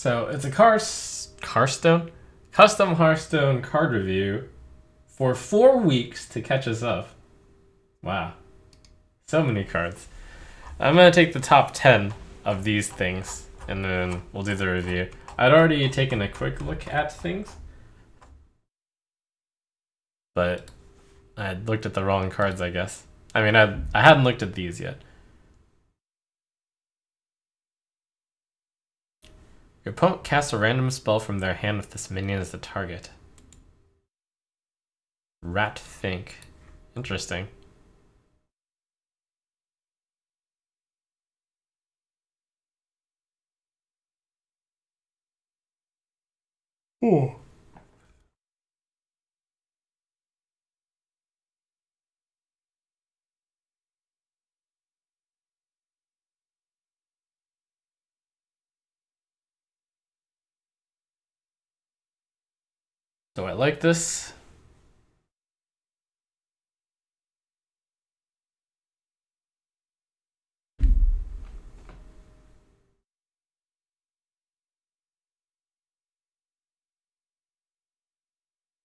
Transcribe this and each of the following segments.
So it's a Hearthstone? Custom Hearthstone card review for 4 weeks to catch us up. Wow. So many cards. I'm going to take the top 10 of these things, and then we'll do the review. I'd already taken a quick look at things, but I looked at the wrong cards, I guess. I mean, I hadn't looked at these yet. Your opponent casts a random spell from their hand with this minion as the target. Rat Think. Interesting. Oh. Do I like this?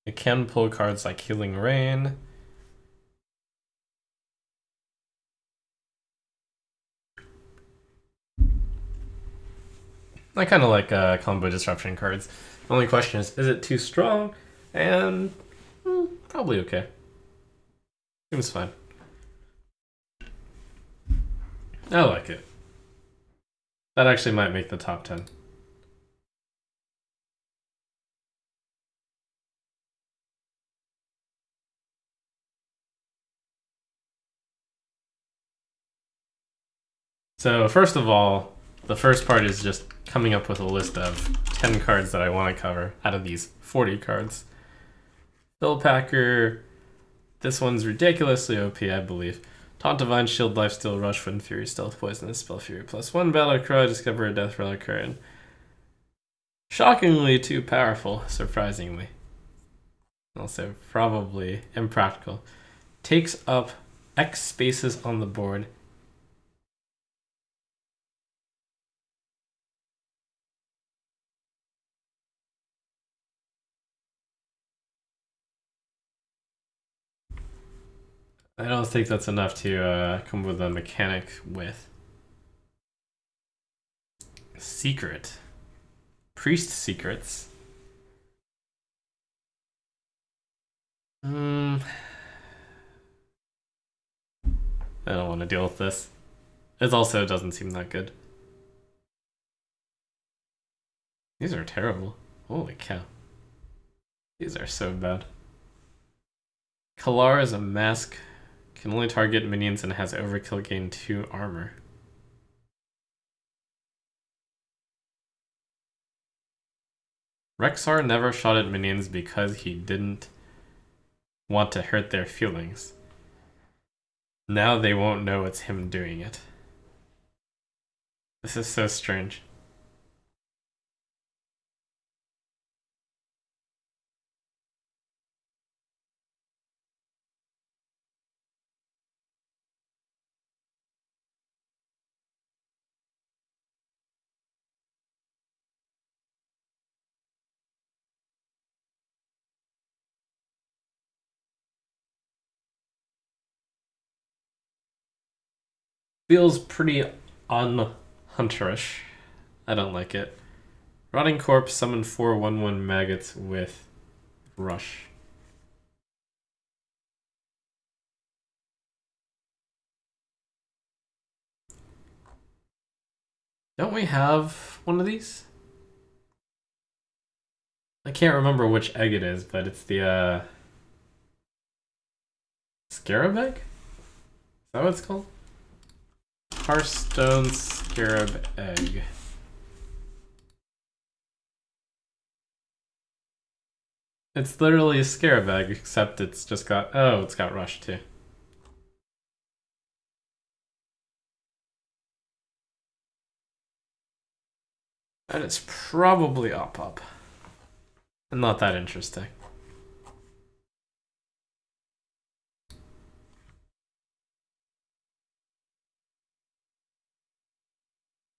It can pull cards like Healing Rain. I kind of like combo disruption cards. The only question is it too strong? And probably okay. Seems fine. I like it. That actually might make the top 10. So first of all, the first part is just coming up with a list of 10 cards that I want to cover out of these 40 cards. Bill Packer, this one's ridiculously OP, I believe. Taunt Divine, Shield, Lifesteal, Rush, Wind Fury, Stealth Poisonous, Spell Fury, +1 Battle Cry, Discover a Death Relic card. Shockingly too powerful, surprisingly. Also probably impractical. Takes up X spaces on the board. I don't think that's enough to come with a mechanic with. Secret. Priest Secrets. I don't want to deal with this. It also doesn't seem that good. These are terrible. Holy cow. These are so bad. Kalar is a mask. Can only target minions and has overkill, gain 2 armor. Rexar never shot at minions because he didn't want to hurt their feelings. Now they won't know it's him doing it. This is so strange. Feels pretty unhunterish. I don't like it. Rotting Corpse, summon 4 1/1 maggots with Rush. Don't we have one of these? I can't remember which egg it is, but it's the Scarab egg? Is that what it's called? Hearthstone Scarab Egg. It's literally a Scarab Egg, except it's just got... Oh, it's got Rush too. And it's probably up. Not that interesting.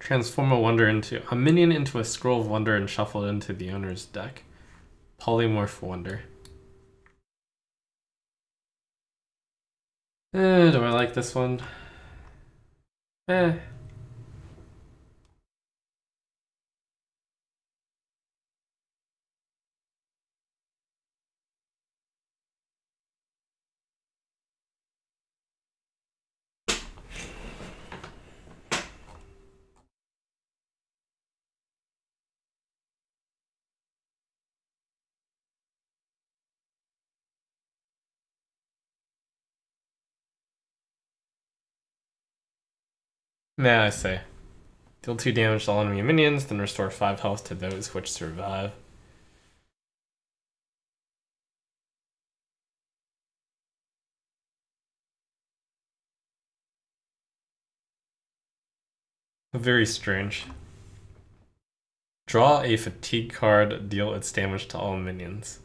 Transform a wonder into a minion into a scroll of wonder and shuffle it into the owner's deck. Polymorph wonder. Do I like this one? Nah, I say. Deal 2 damage to all enemy minions, then restore 5 health to those which survive. Very strange. Draw a fatigue card, deal its damage to all minions.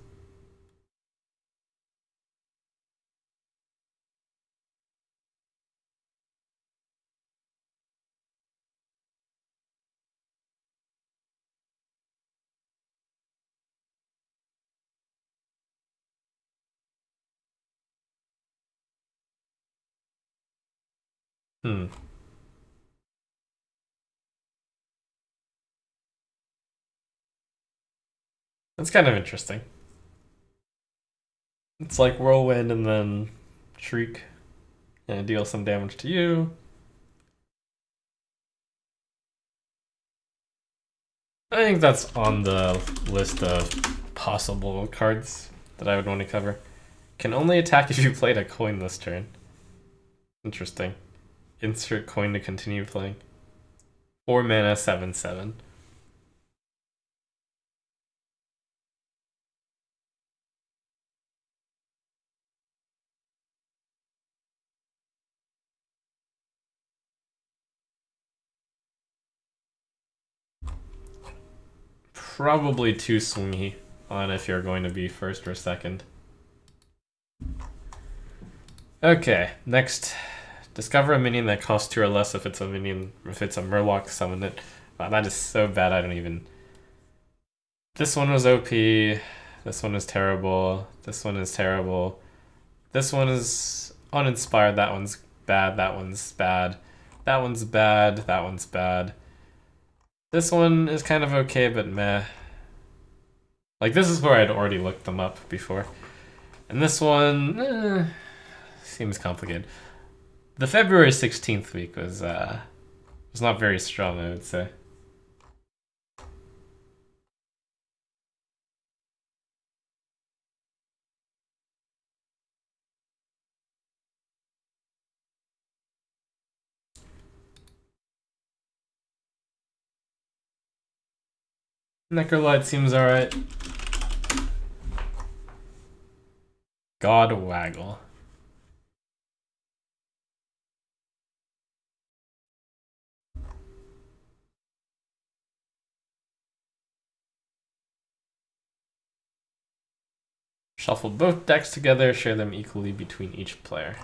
That's kind of interesting. It's like Whirlwind and then Shriek, and deal some damage to you. I think that's on the list of possible cards that I would want to cover. Can only attack if you played a coin this turn. Interesting. Insert coin to continue playing. 4 mana, 7/7. Probably too swingy on if you're going to be first or second. Okay, next. Discover a minion that costs 2 or less if it's a minion, if it's a Murloc, summon it. Wow, that is so bad I don't even... This one was OP, this one is terrible, this one is terrible. This one is uninspired, that one's bad, that one's bad. That one's bad, that one's bad. This one is kind of okay, but meh. Like, this is where I'd already looked them up before. And this one, seems complicated. The February 16th week was not very strong, I would say. Necrolyte seems alright. God Waggle. Shuffle both decks together, share them equally between each player.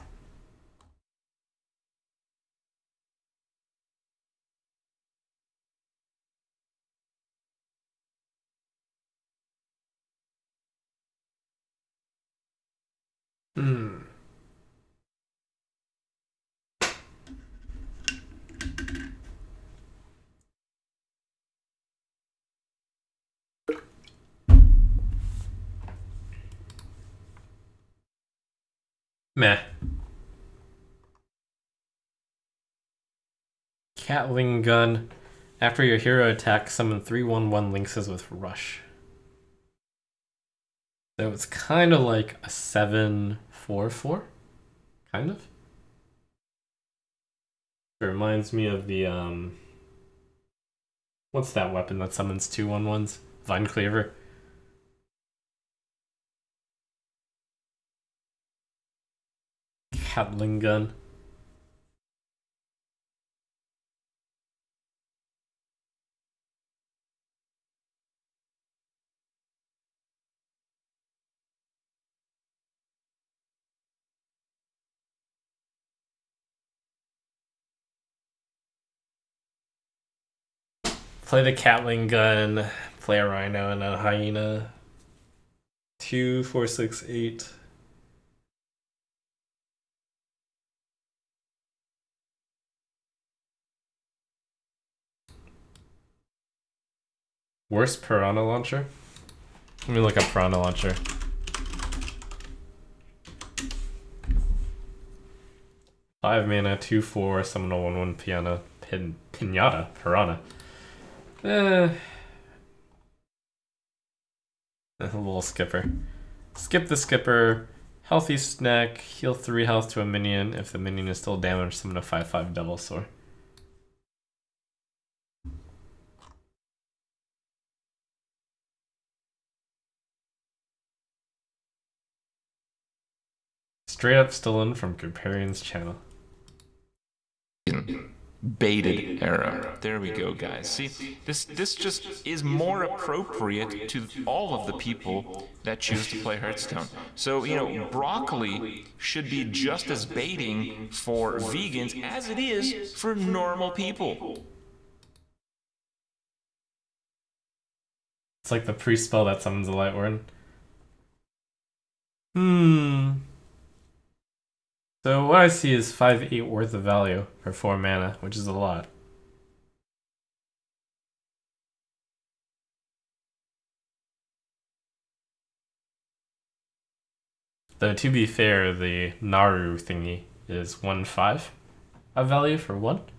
Meh. Catling Gun. After your hero attacks, summon 3/1/1 Lynxes with Rush. So it's kind of like a 7/4/4? Kind of? It reminds me of the, what's that weapon that summons 2/1/1s? Vine Cleaver. Catling Gun. Play the Catling gun, play a Rhino and a Hyena. 2, 4, 6, 8. Worst Piranha Launcher? Let me look up Piranha Launcher. Five mana, 2/4, summon a 1/1 piano, pinata, piranha. A little skipper. Skip the skipper. Healthy snack. Heal 3 health to a minion. If the minion is still damaged, summon a 5/5 Devil Sword. Straight up stolen from Comparion's channel. Baited era. There we go, guys. See, this just is more appropriate to all of the people that choose to play Hearthstone. So, you know, broccoli should be just as baiting for vegans as it is for normal people. It's like the pre-spell that summons a Lightworn. So what I see is 5/8 worth of value for 4 mana, which is a lot. Though to be fair, the Naru thingy is 1/5 of value for 1.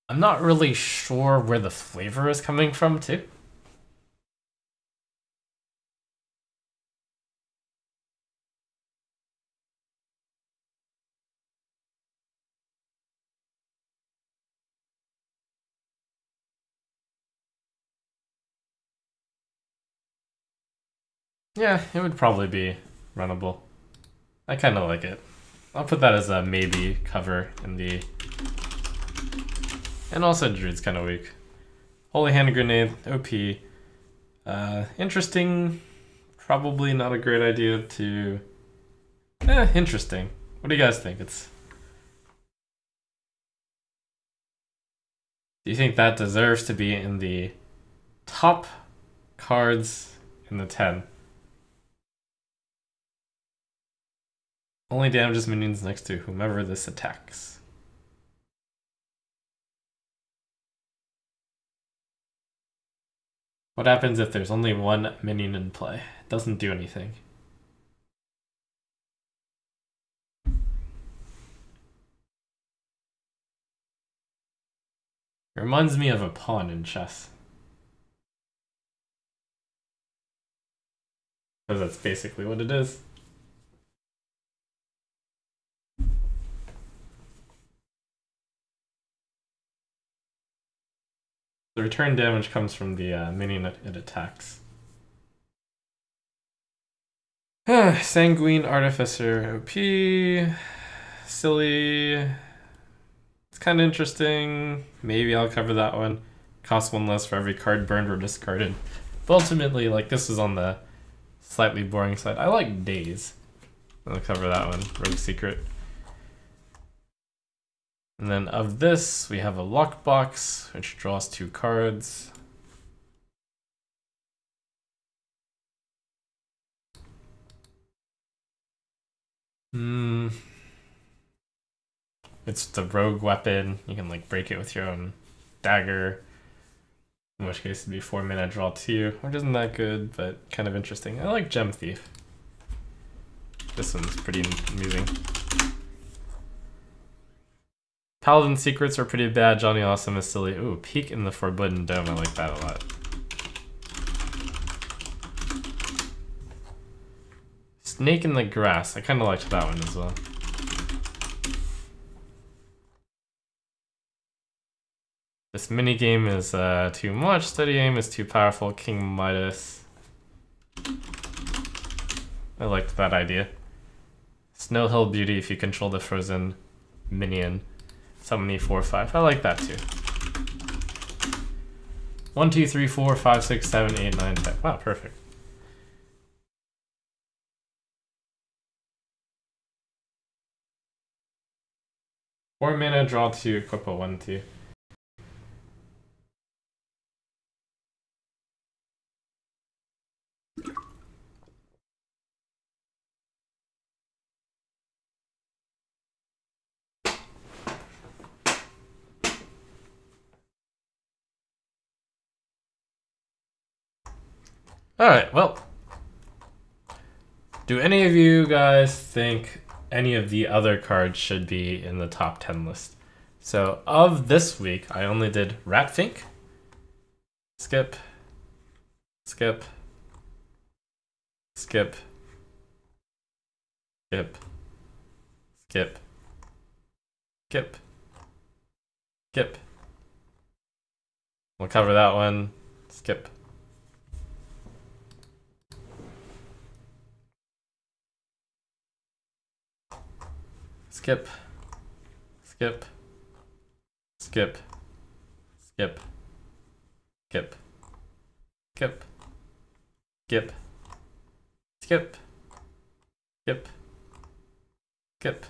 I'm not really sure where the flavor is coming from, too. Yeah, it would probably be runnable. I kind of like it. I'll put that as a maybe cover in the... And also Druid's kind of weak. Holy Hand Grenade, OP. Interesting. Probably not a great idea to... interesting. What do you guys think? Do you think that deserves to be in the top cards in the 10? Only damages minions next to whomever this attacks. What happens if there's only one minion in play? It doesn't do anything. It reminds me of a pawn in chess. Because that's basically what it is. The return damage comes from the minion it attacks. Sanguine Artificer OP. Silly. It's kind of interesting. Maybe I'll cover that one. Costs 1 less for every card burned or discarded. But ultimately, like, this is on the slightly boring side. I like Days. I'll cover that one. Rogue Secret. And then of this, we have a lockbox, which draws 2 cards. It's the rogue weapon. You can like break it with your own dagger. In which case it'd be 4 mana, draw 2, which isn't that good, but kind of interesting. I like Gem Thief. This one's pretty amusing. Paladin Secrets are pretty bad. Johnny Awesome is silly. Ooh, Peek in the Forbidden Dome. I like that a lot. Snake in the Grass. I kind of liked that one as well. This minigame is too much. Steady Aim is too powerful. King Midas. I liked that idea. Snow Hill Beauty if you control the frozen minion. Summon E4/5. I like that too. 1, 2, 3, 4, 5, 6, 7, 8, 9, 10. Wow, perfect. 4 mana, draw 2, equip a 1/2. Alright, well. Do any of you guys think any of the other cards should be in the top 10 list? So, of this week, I only did Ratfink, skip, skip, skip, skip, skip, skip, skip. We'll cover that one. Skip. Skip. Skip. Skip. Skip. Skip. Skip. Skip. Skip. Skip. Skip.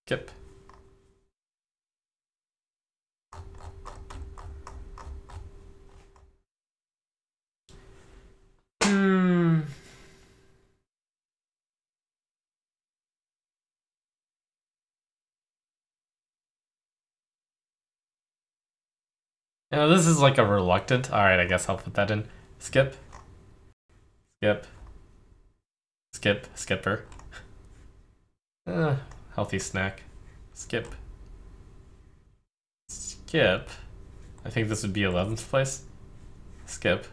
Skip. You know, this is like a reluctant. Alright, I guess I'll put that in. Skip. Skip. Skip. Skipper. Healthy snack. Skip. Skip. I think this would be 11th place. Skip.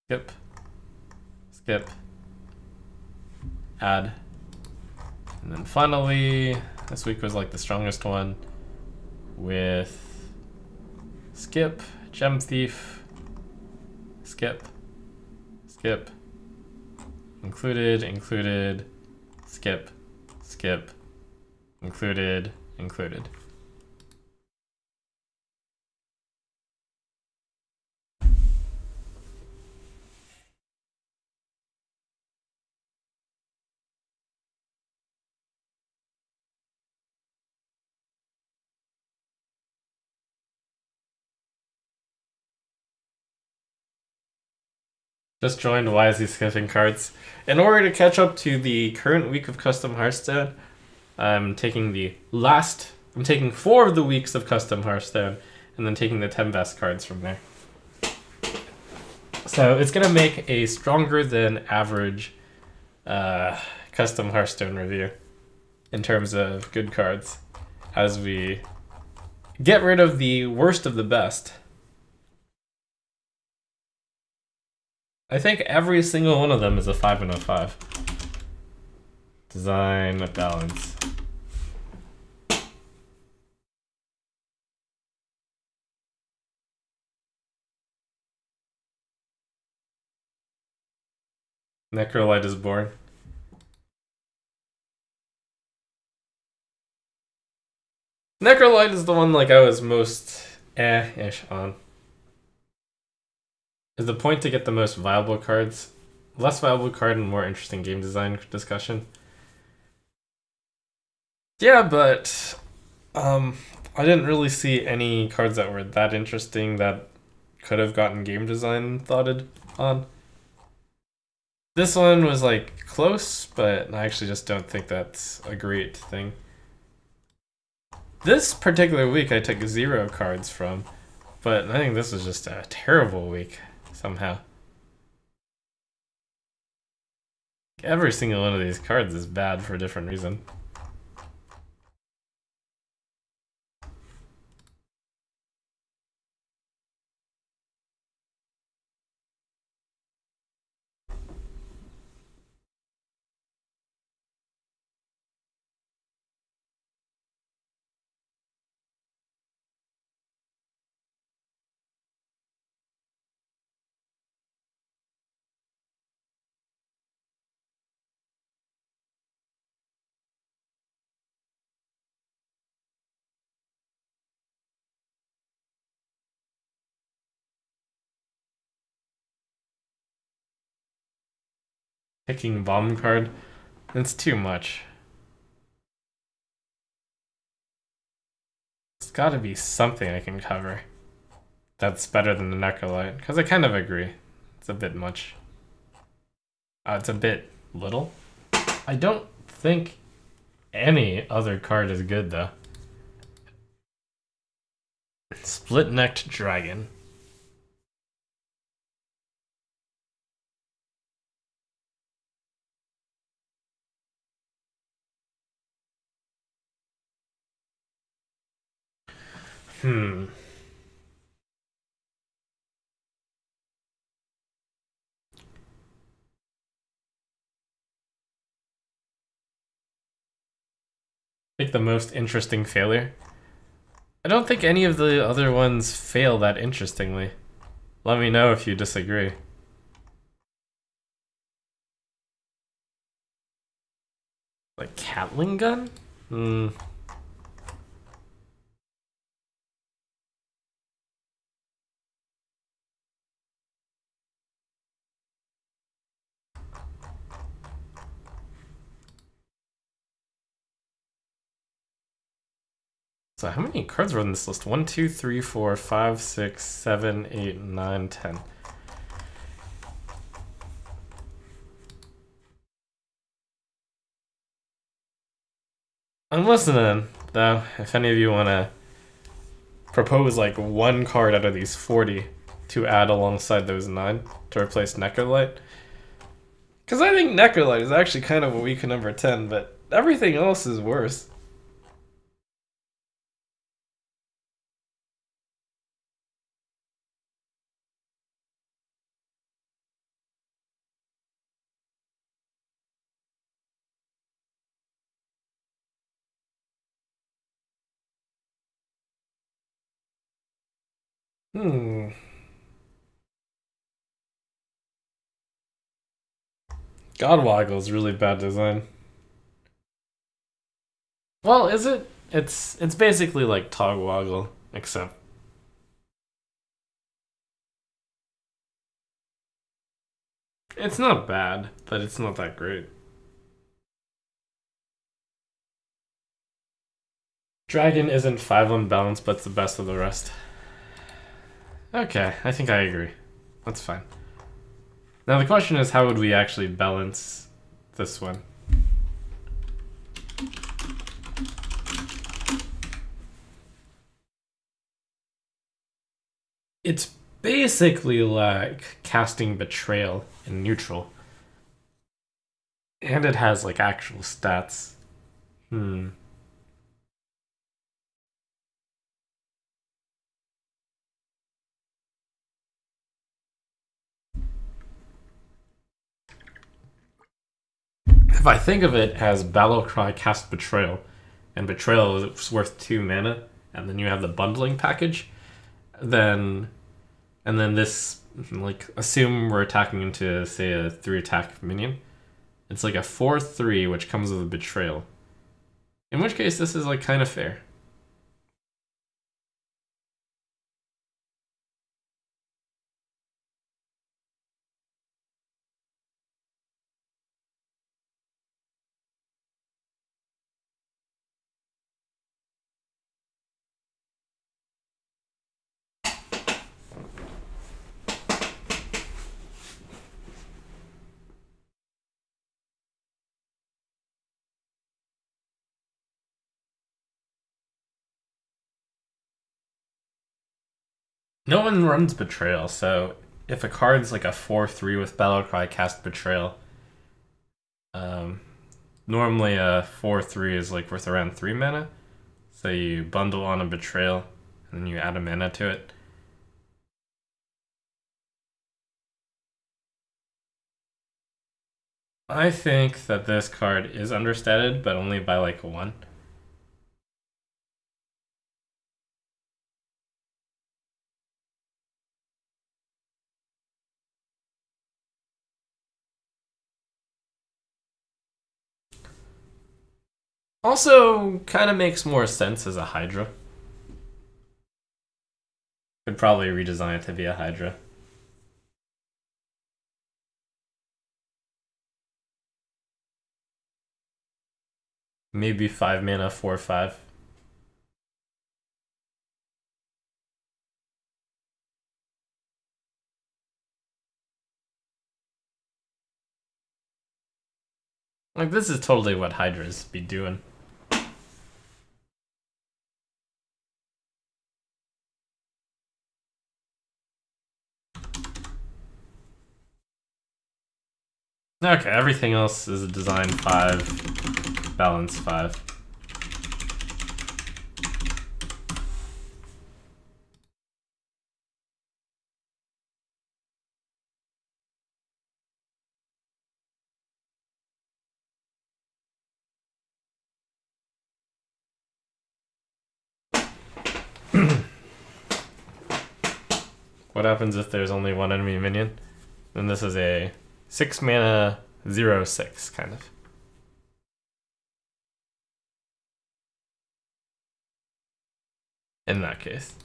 Skip. Skip. Add. And then finally, this week was like the strongest one with skip, gem thief, skip, skip, included, included, skip, skip, included, included. Just joined. Why is he skipping cards? In order to catch up to the current week of Custom Hearthstone, I'm taking 4 of the weeks of Custom Hearthstone, and then taking the 10 best cards from there. So it's gonna make a stronger than average Custom Hearthstone review in terms of good cards, as we get rid of the worst of the best. I think every single one of them is a 5 and a 5. Design, balance. Necrolyte is born. Necrolyte is the one like I was most ish on. Is the point to get the most viable cards? Less viable card and more interesting game design discussion. Yeah, but I didn't really see any cards that were that interesting that could have gotten game design thoughted on. This one was like close, but I actually just don't think that's a great thing. This particular week I took 0 cards from, but I think this was just a terrible week somehow. Every single one of these cards is bad for a different reason. Picking bomb card, it's too much. gotta be something I can cover that's better than the Necrolyte, because I kind of agree. It's a bit much. It's a bit little. I don't think any other card is good, though. Split-necked dragon. Pick the most interesting failure. I don't think any of the other ones fail that interestingly. Let me know if you disagree. Like Catling gun? So how many cards were on this list? 1, 2, 3, 4, 5, 6, 7, 8, 9, 10. I'm listening, though, if any of you want to propose like one card out of these 40 to add alongside those 9 to replace Necrolyte. Because I think Necrolyte is actually kind of a weak number 10, but everything else is worse. Godwoggle is really bad design. Well, is it? It's basically like Togwoggle, except it's not bad, but it's not that great. Dragon isn't 5 unbalanced, but it's the best of the rest. Okay, I think I agree. That's fine. Now the question is, how would we actually balance this one? It's basically like casting Betrayal in neutral. And it has like actual stats. If I think of it as Battlecry cast Betrayal, and Betrayal is worth 2 mana, and then you have the bundling package, then this, like, assume we're attacking into, say, a 3 attack minion. It's like a 4/3 which comes with a Betrayal. In which case this is like kind of fair. No one runs Betrayal, so if a card's like a 4/3 with Battlecry cast Betrayal, normally a 4/3 is like worth around 3 mana. So you bundle on a Betrayal, and then you add a mana to it. I think that this card is understated, but only by like 1. Also, kind of makes more sense as a Hydra. Could probably redesign it to be a Hydra. Maybe 5 mana, 4/5. Like, this is totally what Hydras be doing. Okay, everything else is a design 5, balance 5. What happens if there's only one enemy minion? Then this is a 6 mana 0/6 kind of. In that case.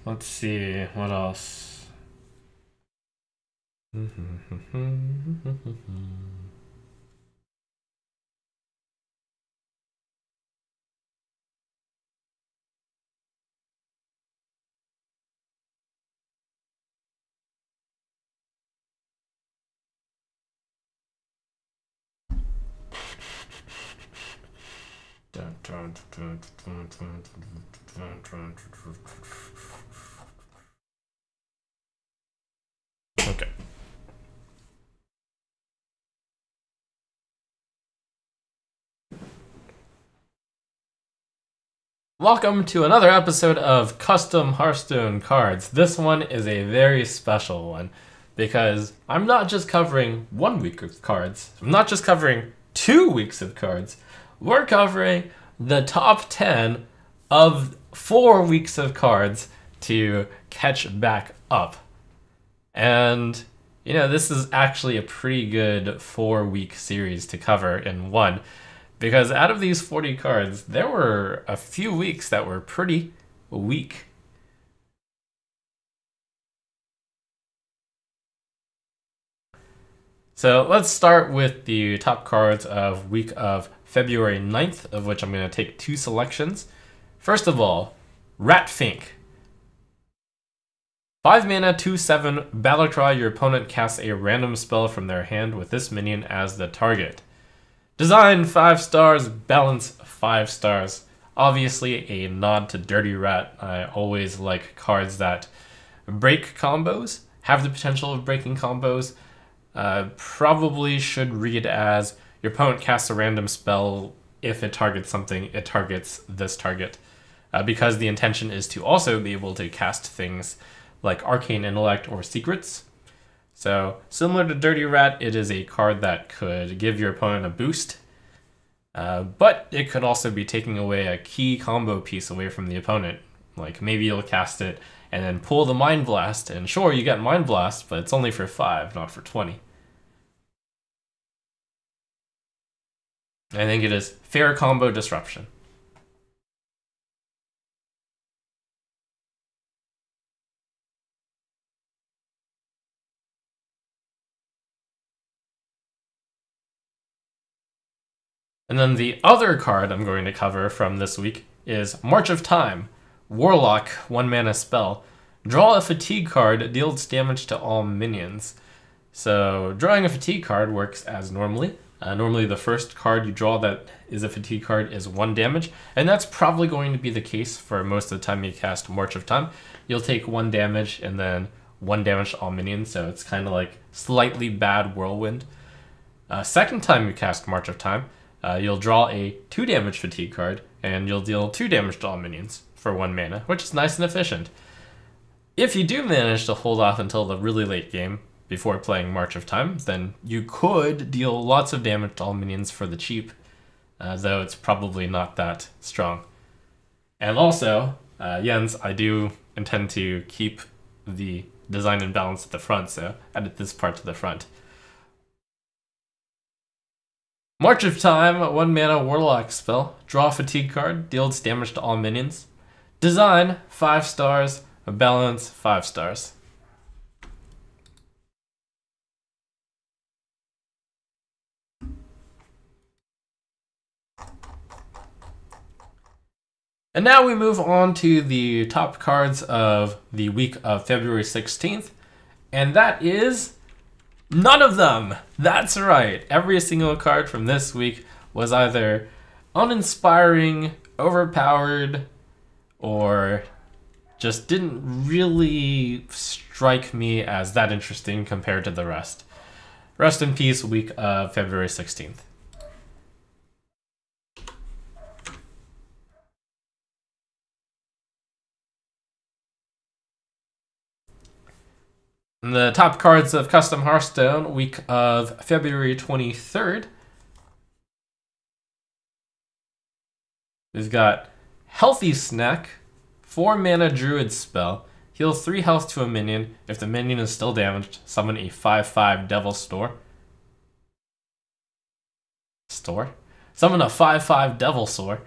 Let's see, what else? Okay. Welcome to another episode of Custom Hearthstone Cards. This one is a very special one because I'm not just covering 1 week of cards. I'm not just covering 2 weeks of cards. We're covering the top 10 of 4 weeks of cards to catch back up. And, you know, this is actually a pretty good 4-week series to cover in one. Because out of these 40 cards, there were a few weeks that were pretty weak. So let's start with the top cards of week of February 9th, of which I'm going to take 2 selections. First of all, Ratfink. 5 mana, 2/7, battlecry, your opponent casts a random spell from their hand with this minion as the target. Design 5 stars, balance 5 stars. Obviously a nod to Dirty Rat. I always like cards that break combos, have the potential of breaking combos. Probably should read as your opponent casts a random spell. If it targets something, it targets this target. Because the intention is to also be able to cast things like Arcane Intellect or Secrets. So, similar to Dirty Rat, it is a card that could give your opponent a boost, but it could also be taking away a key combo piece away from the opponent. Like, maybe you'll cast it and then pull the Mind Blast, and sure, you get Mind Blast, but it's only for 5, not for 20. I think it is fair combo disruption. And then the other card I'm going to cover from this week is March of Time. Warlock, 1 mana spell. Draw a fatigue card, deals damage to all minions. So drawing a fatigue card works as normally. Normally the first card you draw that is a fatigue card is 1 damage, and that's probably going to be the case for most of the time you cast March of Time. You'll take 1 damage and then 1 damage to all minions, so it's kind of like slightly bad Whirlwind. Second time you cast March of Time, you'll draw a 2 damage fatigue card, and you'll deal 2 damage to all minions for 1 mana, which is nice and efficient. If you do manage to hold off until the really late game before playing March of Time, then you could deal lots of damage to all minions for the cheap, though it's probably not that strong. And also, Jens, I do intend to keep the design and balance at the front, so edit this part to the front. March of Time, 1 mana Warlock spell. Draw a fatigue card, deals damage to all minions. Design, 5 stars, balance, 5 stars. And now we move on to the top cards of the week of February 16th. And that is none of them. That's right. Every single card from this week was either uninspiring, overpowered, or just didn't really strike me as that interesting compared to the rest. Rest in peace, week of February 16th. And the top cards of Custom Hearthstone, week of February 23rd. We've got Healthy Snack, 4 mana Druid spell. Heals 3 health to a minion. If the minion is still damaged, summon a 5/5 Devil Store. Summon a 5/5 Devil Soar.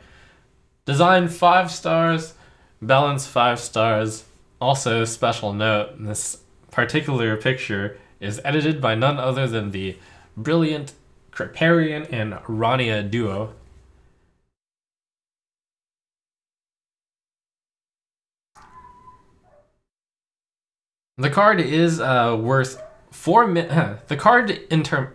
Design 5 stars. Balance 5 stars. Also, special note, this particular picture is edited by none other than the brilliant Kriparian and Rania duo. The card is worth 4 the card in terms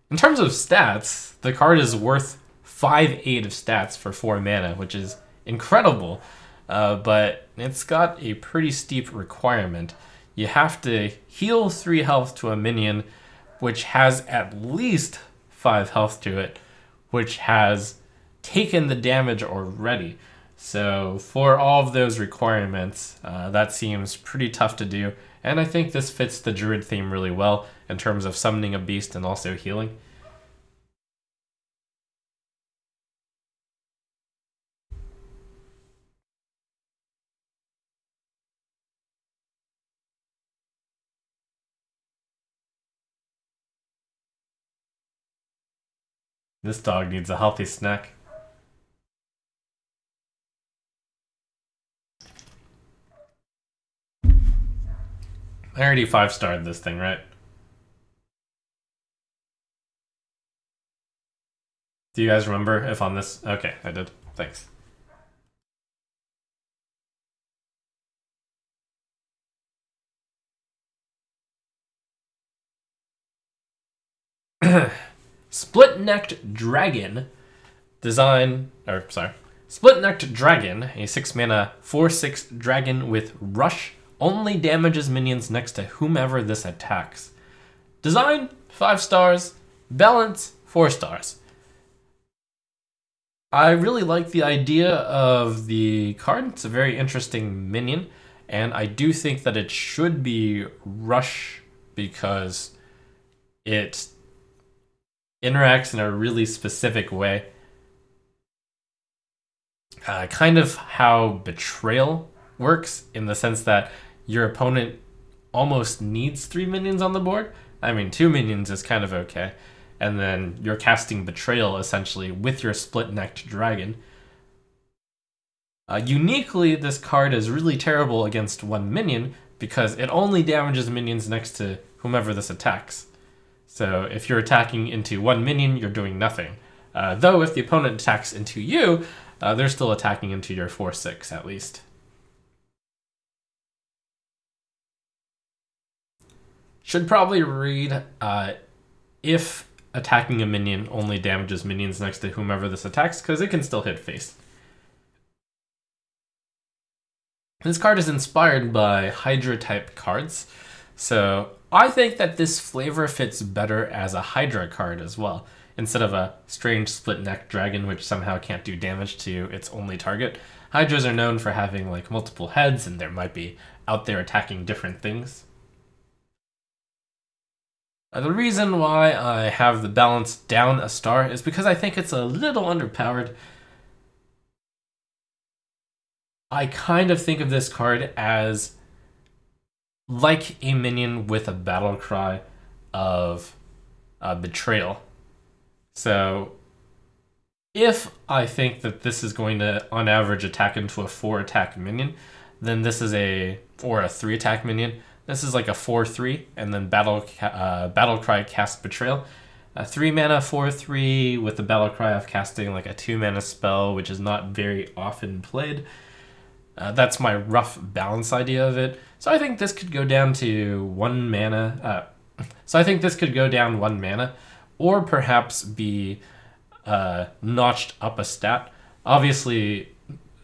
of stats, the card is worth 5/8 of stats for 4 mana, which is incredible. But it's got a pretty steep requirement. You have to heal 3 health to a minion, which has at least 5 health to it, which has taken the damage already. So for all of those requirements, that seems pretty tough to do. And I think this fits the Druid theme really well in terms of summoning a beast and also healing. This dog needs a healthy snack. I already 5-starred this thing, right? Do you guys remember if on this? Okay, I did. Thanks. Split-necked dragon Split-necked dragon, a 6 mana 4/6 dragon with rush, only damages minions next to whomever this attacks. Design 5 stars, balance 4 stars. I really like the idea of the card. It's a very interesting minion, and I do think that it should be rush because it interacts in a really specific way. Kind of how Betrayal works, in the sense that your opponent almost needs 3 minions on the board. I mean, 2 minions is kind of okay. And then you're casting Betrayal, essentially, with your Split-necked dragon. Uniquely, this card is really terrible against 1 minion, because it only damages minions next to whomever this attacks. So if you're attacking into 1 minion, you're doing nothing. Though if the opponent attacks into you, they're still attacking into your 4/6 at least. Should probably read, if attacking a minion only damages minions next to whomever this attacks, because it can still hit face. This card is inspired by Hydra-type cards, so I think that this flavor fits better as a Hydra card as well, instead of a strange split-necked dragon which somehow can't do damage to its only target. Hydras are known for having like multiple heads, and there might be out there attacking different things. The reason why I have the balance down a star is because I think it's a little underpowered. I kind of think of this card as like a minion with a battle cry of Betrayal. So if I think that this is going to, on average, attack into a 4-attack minion, then this is a 3-attack minion. This is like a 4/3, and then Battle Cry cast Betrayal. A 3 mana 4/3 with the battle cry of casting like a 2 mana spell, which is not very often played. That's my rough balance idea of it. So I think this could go down to 1 mana. So I think this could go down 1 mana, or perhaps be notched up a stat. Obviously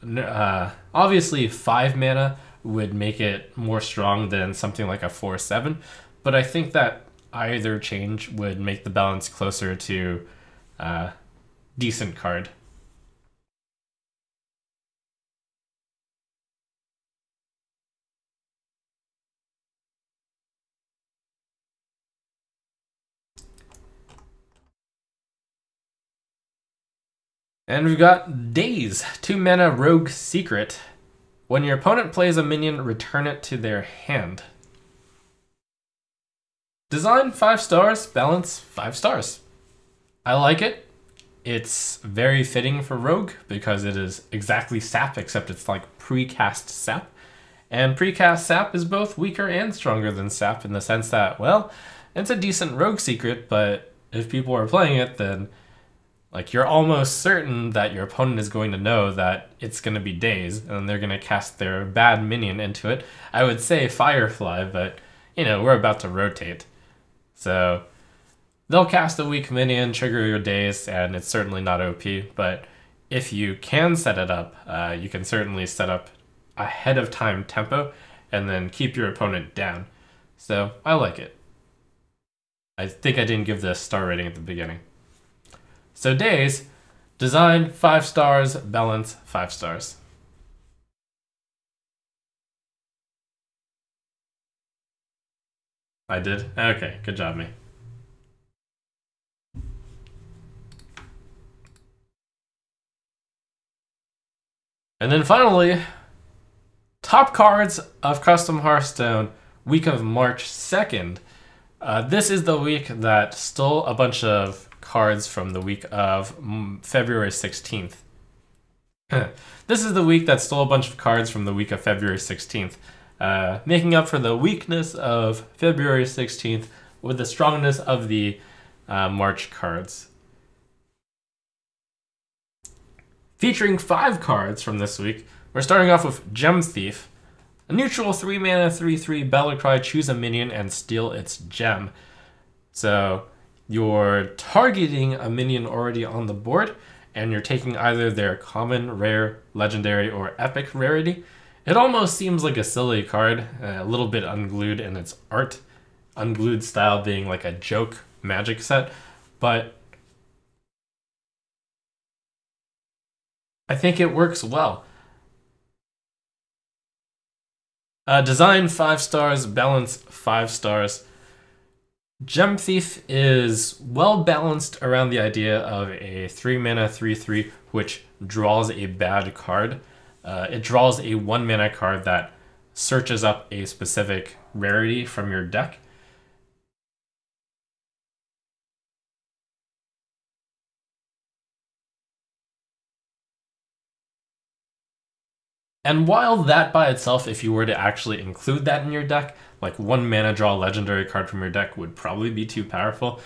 5 mana would make it more strong than something like a 4/7, but I think that either change would make the balance closer to decent card. And we've got Daze, 2 mana Rogue Secret. When your opponent plays a minion, return it to their hand. Design 5 stars, balance 5 stars. I like it. It's very fitting for Rogue because it is exactly sap, except it's like precast sap. And precast sap is both weaker and stronger than sap in the sense that, well, it's a decent Rogue Secret, but if people are playing it, then like you're almost certain that your opponent is going to know that it's going to be Daze, and they're going to cast their bad minion into it. I would say Firefly, but you know, we're about to rotate. So they'll cast a weak minion, trigger your Daze, and it's certainly not OP, but if you can set it up, you can certainly set up ahead of time tempo and then keep your opponent down. So I like it. I think I didn't give the star rating at the beginning. So Daze, design 5 stars, balance 5 stars. I did? Okay, good job, me. And then finally, top cards of Custom Hearthstone, week of March 2nd. This is the week that stole a bunch of cards from the week of February 16th. This is the week that stole a bunch of cards from the week of February 16th, making up for the weakness of February 16th with the strongness of the March cards. Featuring 5 cards from this week, we're starting off with Gem Thief. A neutral 3 mana 3/3 battle cry, choose a minion and steal its gem. So you're targeting a minion already on the board, and you're taking either their common, rare, legendary, or epic rarity. It almost seems like a silly card, a little bit unglued in its art. Unglued style being like a joke magic set, but I think it works well. Design 5 stars, balance 5 stars. Gem Thief is well balanced around the idea of a 3 mana 3/3 which draws a bad card. It draws a 1 mana card that searches up a specific rarity from your deck. And while that by itself, if you were to actually include that in your deck, like 1 mana draw legendary card from your deck would probably be too powerful,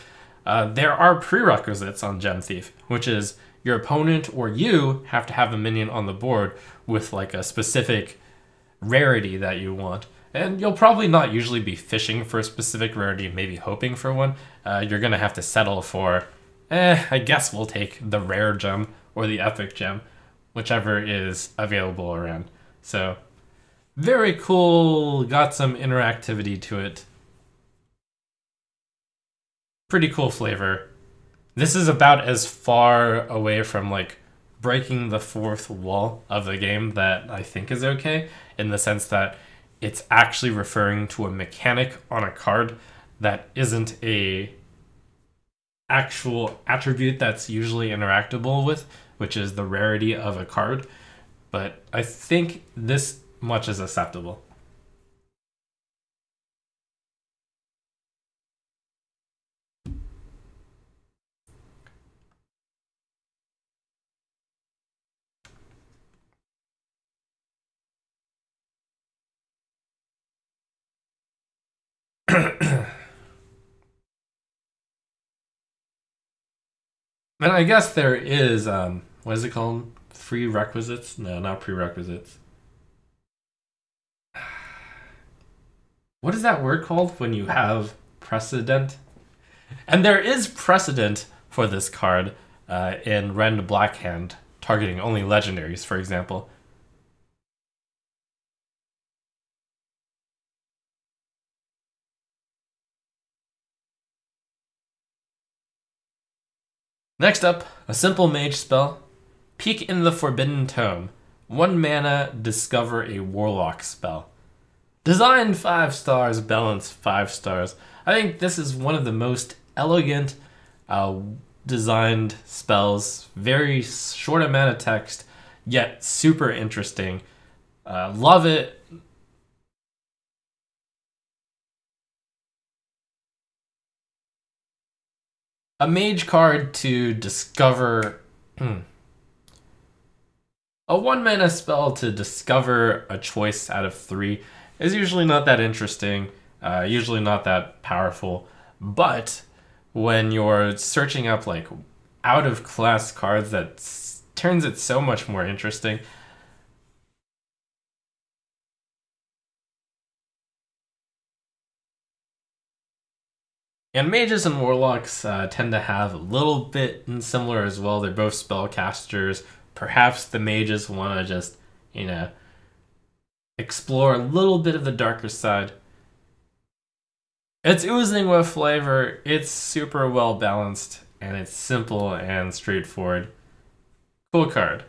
there are prerequisites on Gem Thief, which is your opponent or you have to have a minion on the board with like a specific rarity that you want. And you'll probably not usually be fishing for a specific rarity, maybe hoping for one. You're going to have to settle for, I guess we'll take the rare gem or the epic gem, whichever is available around. So very cool, got some interactivity to it. Pretty cool flavor. This is about as far away from like breaking the fourth wall of the game that I think is okay, in the sense that it's actually referring to a mechanic on a card that isn't a actual attribute that's usually interactable with, which is the rarity of a card. But I think this much is acceptable. And I guess there is, what is it called? Prerequisites? No, not prerequisites. What is that word called when you have precedent? And there is precedent for this card in Rend Blackhand, targeting only legendaries, for example. Next up, a simple mage spell. Peek in the Forbidden Tome. 1 mana, discover a warlock spell. Design 5 stars, balance 5 stars. I think this is one of the most elegant designed spells. Very short amount of text, yet super interesting. Love it. A mage card to discover. A 1 mana spell to discover a choice out of 3 is usually not that interesting, usually not that powerful, but when you're searching up like out of class cards, that turns it so much more interesting. And mages and warlocks tend to have a little bit similar as well. They're both spellcasters. Perhaps the mages want to just, explore a little bit of the darker side. It's oozing with flavor. It's super well balanced, and it's simple and straightforward. Cool card.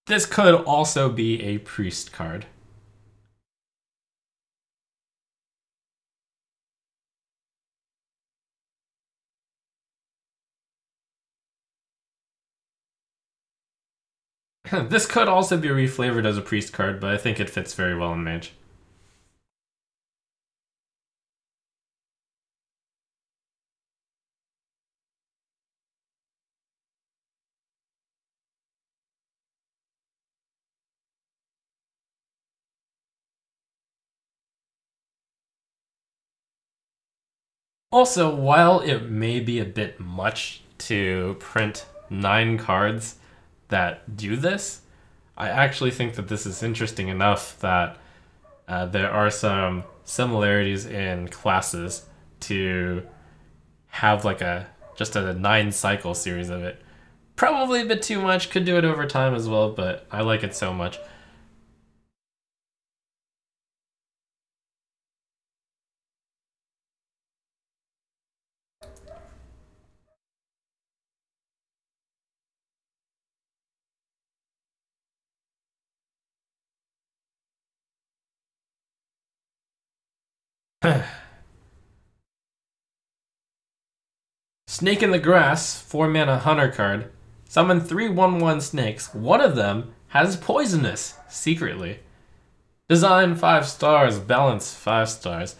This could also be a priest card. This could also be reflavored as a priest card, but I think it fits very well in mage. Also, while it may be a bit much to print 9 cards that do this, I actually think that this is interesting enough that there are some similarities in classes to have like just a 9 cycle series of it. Probably a bit too much, could do it over time as well, but I like it so much. Snake in the Grass, 4 mana hunter card. Summon 3 1/1 snakes. One of them has poisonous, secretly. Design 5 stars, balance 5 stars.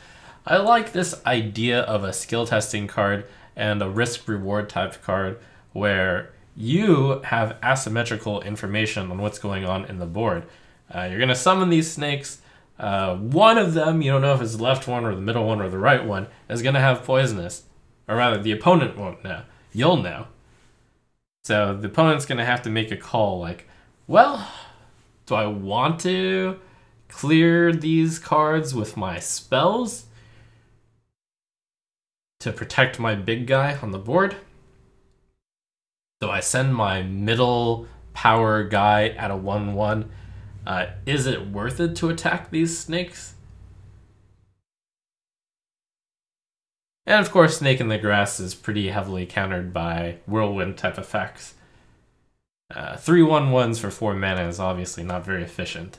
I like this idea of a skill testing card and a risk reward type card where you have asymmetrical information on what's going on in the board. You're going to summon these snakes. One of them, you don't know if it's the left one or the middle one or the right one, is going to have poisonous. Or rather, the opponent won't know. You'll know. So the opponent's going to have to make a call like, well, do I want to clear these cards with my spells to protect my big guy on the board? Do I send my middle power guy at a 1/1? Is it worth it to attack these snakes? And of course, Snake in the Grass is pretty heavily countered by whirlwind type effects. 3 1/1s for 4 mana is obviously not very efficient.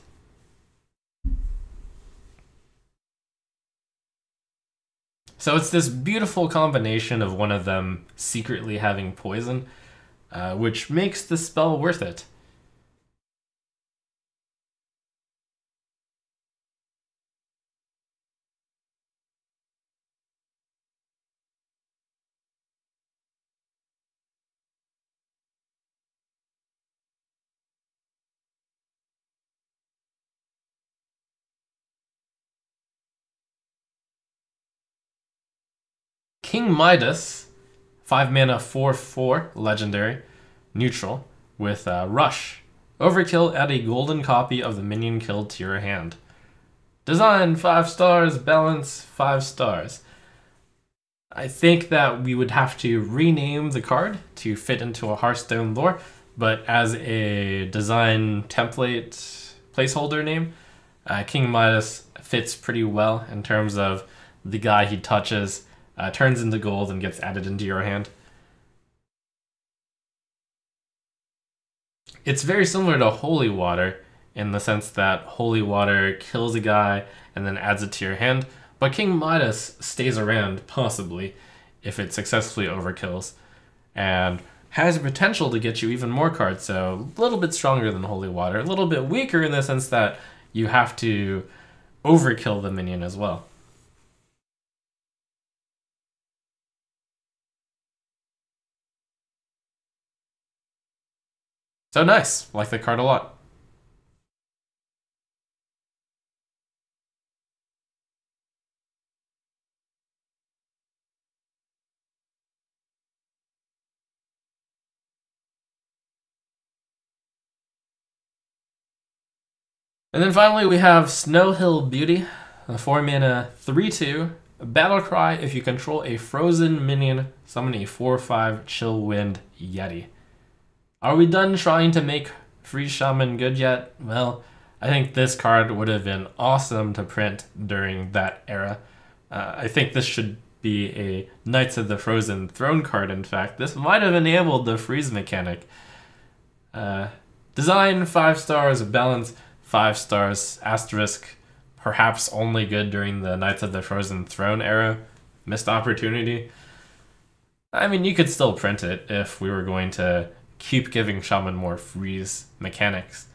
So it's this beautiful combination of one of them secretly having poison, which makes the spell worth it. King Midas, 5 mana, 4/4, legendary, neutral, with Rush. Overkill, add a golden copy of the minion killed to your hand. Design, 5 stars, balance, 5 stars. I think that we would have to rename the card to fit into a Hearthstone lore, but as a design template placeholder name, King Midas fits pretty well in terms of the guy he touches turns into gold and gets added into your hand. It's very similar to Holy Water in the sense that Holy Water kills a guy and then adds it to your hand, but King Midas stays around, possibly, if it successfully overkills, and has the potential to get you even more cards, so a little bit stronger than Holy Water, a little bit weaker in the sense that you have to overkill the minion as well. So nice, like the card a lot. And then finally we have Snow Hill Beauty, a 4 mana 3/2, battle cry. If you control a frozen minion, summon a 4/5 Chill Wind Yeti. Are we done trying to make Free Shaman good yet? Well, I think this card would have been awesome to print during that era. I think this should be a Knights of the Frozen Throne card, in fact. This might have enabled the freeze mechanic. Design, 5 stars, balance, 5 stars, asterisk, perhaps only good during the Knights of the Frozen Throne era. Missed opportunity. I mean, you could still print it if we were going to keep giving Shaman more freeze mechanics.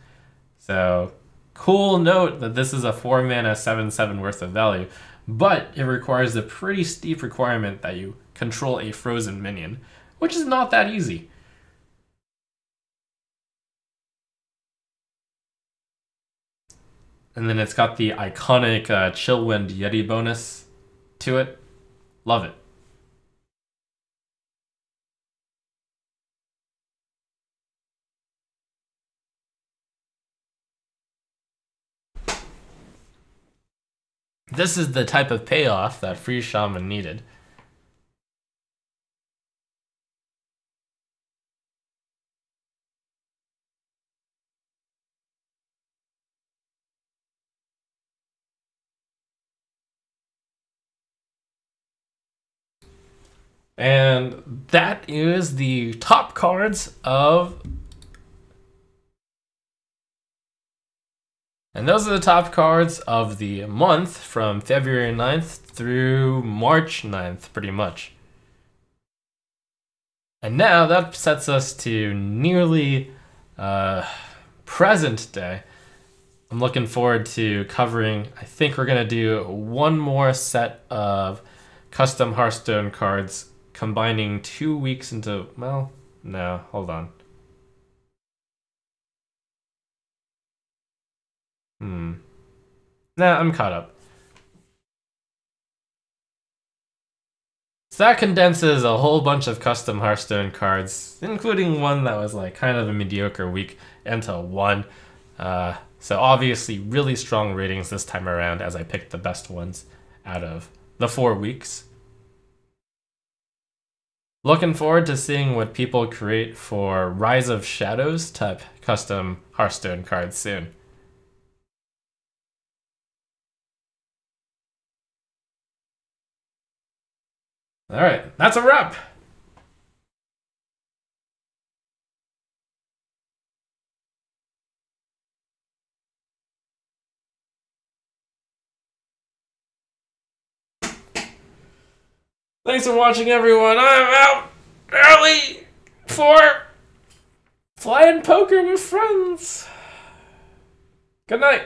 So, cool note that this is a 4 mana 7/7 worth of value, but it requires a pretty steep requirement that you control a frozen minion, which is not that easy. And then it's got the iconic Chillwind Yeti bonus to it. Love it. This is the type of payoff that Free Shaman needed. And that is the top cards of... And those are the top cards of the month from February 9th through March 9th, pretty much. And now that sets us to nearly present day. I'm looking forward to covering, I think we're going to do one more set of custom Hearthstone cards, combining 2 weeks into, well, no, hold on. Nah, I'm caught up. So that condenses a whole bunch of custom Hearthstone cards, including one that was like kind of a mediocre week, into one. So obviously really strong ratings this time around as I picked the best ones out of the 4 weeks. Looking forward to seeing what people create for Rise of Shadows type custom Hearthstone cards soon. Alright, that's a wrap! Thanks for watching, everyone. I'm out early for flying poker with friends. Good night.